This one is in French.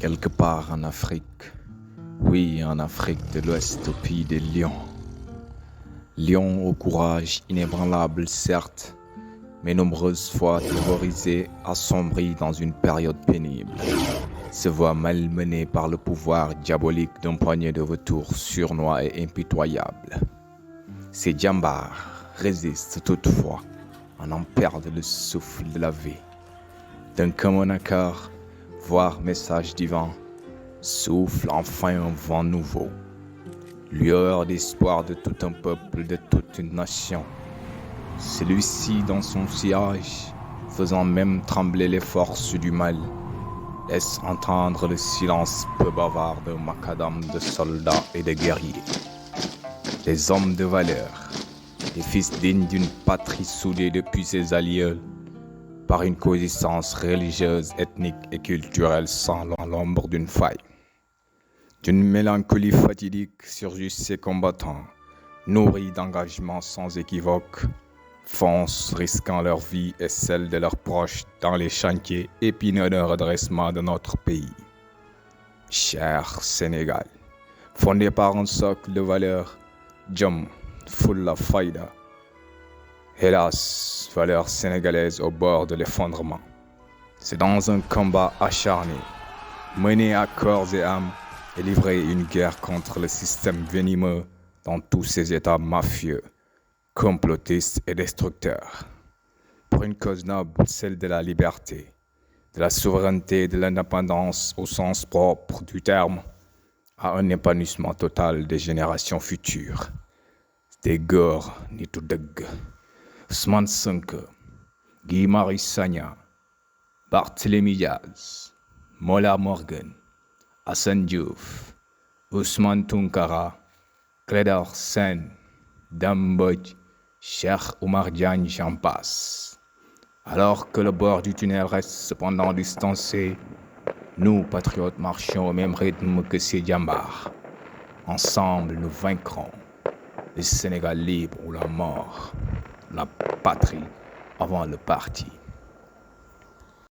Quelque part en Afrique, oui, en Afrique de l'Ouest, au pays des lions. Lions au courage inébranlable, certes, mais nombreuses fois terrorisés, assombris dans une période pénible, se voient malmenés par le pouvoir diabolique d'un poignet de vautours sournois et impitoyables. Ces djambars résistent toutefois, en perdent le souffle de la vie. D'un commun accord, voire message divin, souffle enfin un vent nouveau, lueur d'espoir de tout un peuple, de toute une nation. Celui-ci, dans son sillage, faisant même trembler les forces du mal, laisse entendre le silence peu bavard d'un macadam de soldats et de guerriers. Des hommes de valeur, des fils dignes d'une patrie soudée depuis ses alliés, par une coexistence religieuse, ethnique et culturelle sans l'ombre d'une faille. D'une mélancolie fatidique surgissent ces combattants, nourris d'engagement sans équivoque, foncent risquant leur vie et celle de leurs proches dans les chantiers épineux d'un redressement de notre pays. Cher Sénégal, fondé par un socle de valeurs, Jom, Fulla Fayda. Hélas, valeurs sénégalaises au bord de l'effondrement. C'est dans un combat acharné, mené à corps et âme, et livré une guerre contre le système venimeux dans tous ses états mafieux, complotistes et destructeurs. Pour une cause noble, celle de la liberté, de la souveraineté et de l'indépendance au sens propre du terme, à un épanouissement total des générations futures. Des Góor nitu dëgg. Ousmane Sonko, Guy Marius Sagna, Barthélémy Diaz, Mollah Morgun, Assane Diouf, Ousmane Tounkara, Clédor Sène, Dame Mbodj, Cheikh Oumar Diagne, j'en passe. Alors que le bord du tunnel reste cependant distancé, nous, patriotes, marchons au même rythme que ces djambars. Ensemble, nous vaincrons. Le Sénégal libre ou la mort, la patrie avant le parti.